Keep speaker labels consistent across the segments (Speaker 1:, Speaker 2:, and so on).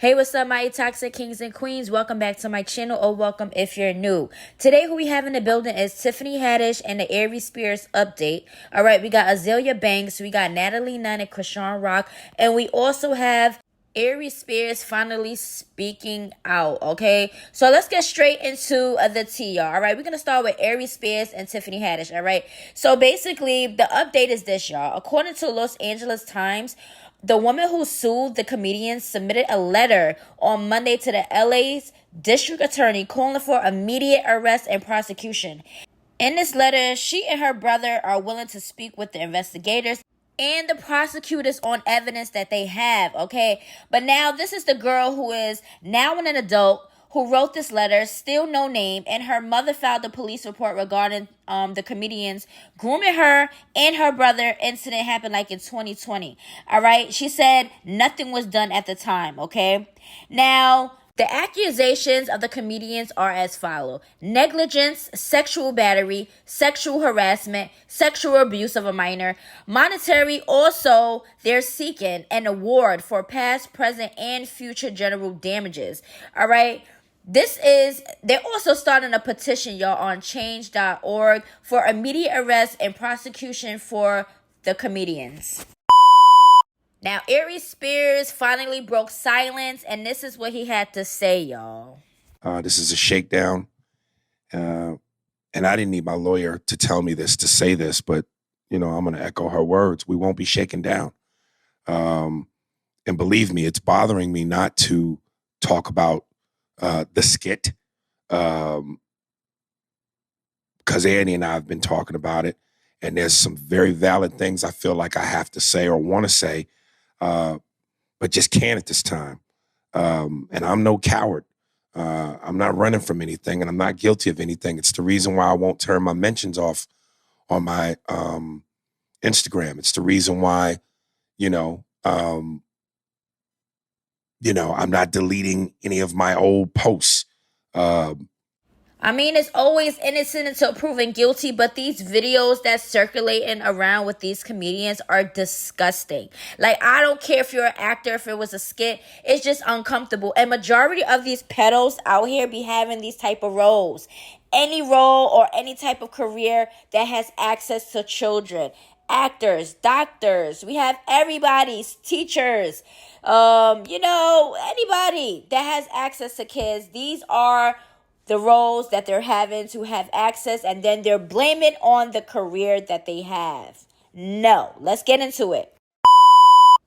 Speaker 1: Hey, what's up, my toxic kings and queens? Welcome back to my channel, or welcome if you're new. Today, who we have in the building is Tiffany Haddish and the Aries Spears update. All right, we got Azealia Banks, we got Natalie Nunn and chriseanrock+, and we also have Aries Spears finally speaking out, okay? So let's get straight into the tea, y'all. All right, we're going to start with Aries Spears and Tiffany Haddish, all right? So basically, the update is this, y'all. According to Los Angeles Times, the woman who sued the comedian submitted a letter on Monday to the LA's district attorney calling for immediate arrest and prosecution. In this letter, she and her brother are willing to speak with the investigators and the prosecutors on evidence that they have, okay? But now this is the girl who is now an adult who wrote this letter, still no name, and her mother filed a police report regarding the comedians grooming her and her brother. Incident happened like in 2020, all right? She said nothing was done at the time, okay? Now, the accusations of the comedians are as follows: negligence, sexual battery, sexual harassment, sexual abuse of a minor. Monetary, also, they're seeking an award for past, present, and future general damages. All right? They're also starting a petition, y'all, on change.org for immediate arrest and prosecution for the comedians. Now, Aries Spears finally broke silence, and this is what he had to say, y'all.
Speaker 2: This is a shakedown. And I didn't need my lawyer to tell me this, to say this, but, I'm going to echo her words. We won't be shaken down. And believe me, it's bothering me not to talk about the skit, because Annie and I have been talking about it, and there's some very valid things I feel like I have to say or want to say, but just can't at this time. And I'm no coward. I'm not running from anything, and I'm not guilty of anything. It's the reason why I won't turn my mentions off on my Instagram. It's the reason why, I'm not deleting any of my old posts.
Speaker 1: I mean, it's always innocent until proven guilty, but these videos that's circulating around with these comedians are disgusting. Like, I don't care if you're an actor, if it was a skit, it's just uncomfortable. And majority of these pedos out here be having these type of roles. Any role or any type of career that has access to children. Actors, doctors, we have everybody's teachers, anybody that has access to kids. These are the roles that they're having to have access, and then they're blaming on the career that they have. No, let's get into it.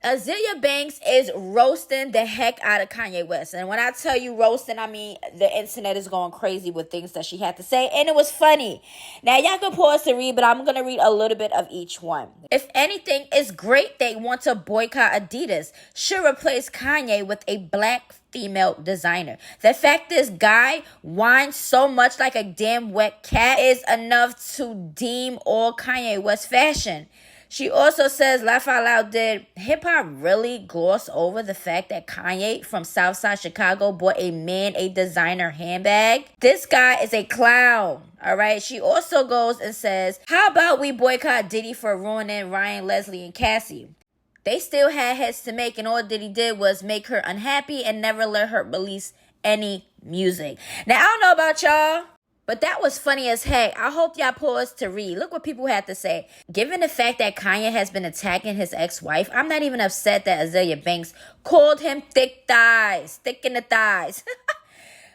Speaker 1: Azealia Banks is roasting the heck out of Kanye West. And when I tell you roasting, I mean the internet is going crazy with things that she had to say. And it was funny. Now, y'all can pause to read, but I'm going to read a little bit of each one. If anything, it's great they want to boycott Adidas. Should replace Kanye with a black female designer. The fact this guy whines so much like a damn wet cat is enough to deem all Kanye West fashion. She also says, laugh out loud, did hip-hop really gloss over the fact that Kanye from Southside Chicago bought a man a designer handbag? This guy is a clown, all right? She also goes and says, how about we boycott Diddy for ruining Ryan, Leslie, and Cassie? They still had hits to make, and all Diddy did was make her unhappy and never let her release any music. Now, I don't know about y'all, but that was funny as heck. I hope y'all paused to read. Look what people had to say. Given the fact that Kanye has been attacking his ex-wife, I'm not even upset that Azealia Banks called him thick thighs. Thick in the thighs.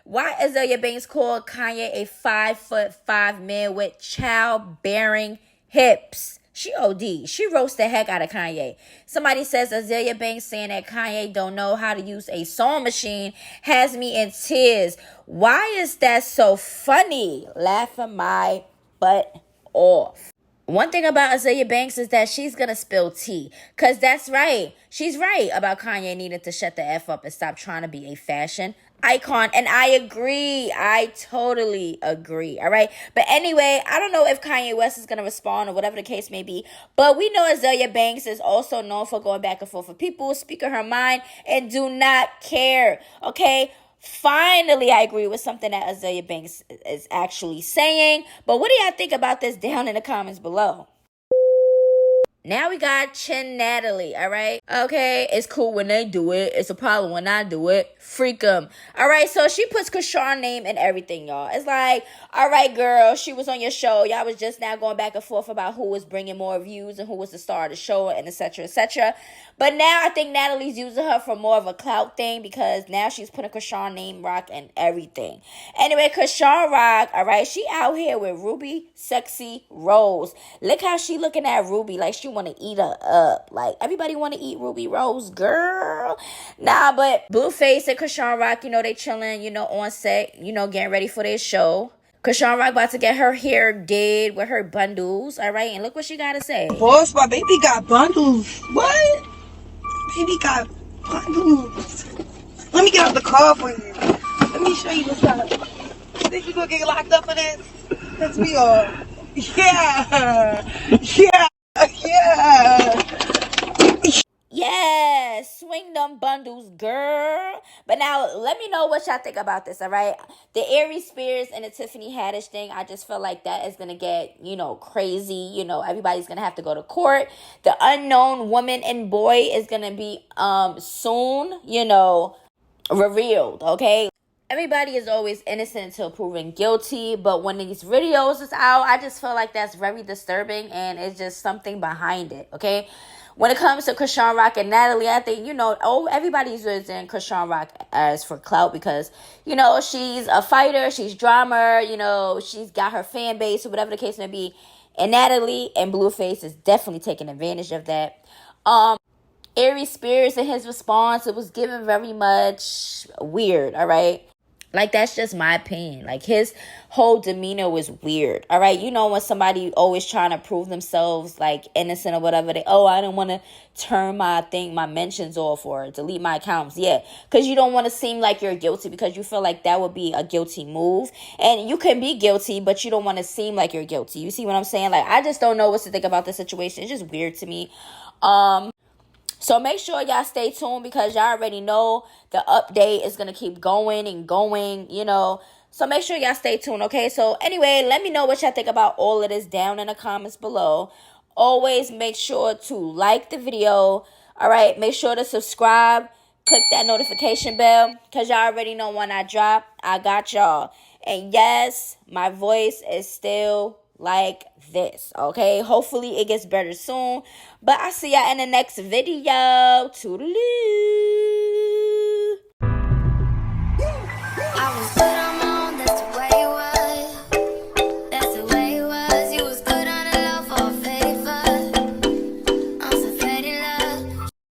Speaker 1: Why Azealia Banks called Kanye a 5'5" man with childbearing hips? She OD. She roasts the heck out of Kanye. Somebody says Azealia Banks saying that Kanye don't know how to use a sewing machine has me in tears. Why is that so funny? Laughing my butt off. One thing about Azealia Banks is that she's going to spill tea. Because that's right. She's right about Kanye needing to shut the F up and stop trying to be a fashion icon. And I agree. I totally agree. All right. But anyway, I don't know if Kanye West is going to respond or whatever the case may be. But we know Azealia Banks is also known for going back and forth with people, speaking her mind, and do not care. Okay. Finally, I agree with something that Azealia Banks is actually saying. But what do y'all think about this down in the comments below? Now we got Chen Natalie, all right? Okay, it's cool when they do it. It's a problem when I do it. Freak them. All right, so she puts Krishan's name in everything, y'all. It's like, all right, girl, she was on your show. Y'all was just now going back and forth about who was bringing more views and who was the star of the show and etc. etc. But now I think Natalie's using her for more of a clout thing because now she's putting Krishan's name Rock and everything. Anyway, Krishan Rock, all right, she out here with Ruby Sexy Rose. Look how she looking at Ruby like she want to eat her up. Like, everybody want to eat Ruby Rose, girl. Nah, but Blueface and Krishan Rock, you know, they chilling, you know, on set, you know, getting ready for their show. Krishan Rock about to get her hair did with her bundles, all right? And look what she got to say.
Speaker 3: Boss, my baby got bundles. What? Baby got bundles. Let me get out the car for you. Let me show you what's up. Think you gonna get locked up for this? That's me all. Yeah. Yeah. Yeah.
Speaker 1: Yeah, swing them bundles, girl. But now, let me know what y'all think about this, all right? The Aries Spears and the Tiffany Haddish thing, I just feel like that is going to get, you know, crazy. You know, everybody's going to have to go to court. The unknown woman and boy is going to be soon, you know, revealed, okay? Everybody is always innocent until proven guilty, but when these videos is out, I just feel like that's very disturbing and it's just something behind it, okay? When it comes to Krishan Rock and Natalie, I think, you know, everybody's using Krishan Rock as for clout because, you know, she's a fighter, she's drama, you know, she's got her fan base or whatever the case may be. And Natalie and Blueface is definitely taking advantage of that. Aries Spears in his response, it was given very much weird, all right? Like, that's just my opinion. Like, his whole demeanor was weird. All right. You know, when somebody always trying to prove themselves like innocent or whatever, I don't want to turn my mentions off or delete my accounts. Yeah. Because you don't want to seem like you're guilty because you feel like that would be a guilty move. And you can be guilty, but you don't want to seem like you're guilty. You see what I'm saying? Like, I just don't know what to think about the situation. It's just weird to me. So make sure y'all stay tuned because y'all already know the update is going to keep going and going, you know. So make sure y'all stay tuned, okay? So anyway, let me know what y'all think about all of this down in the comments below. Always make sure to like the video, all right? Make sure to subscribe. Click that notification bell because y'all already know when I drop, I got y'all. And yes, my voice is still like this, okay? Hopefully it gets better soon. But I'll see y'all in the next video. Toodaloo.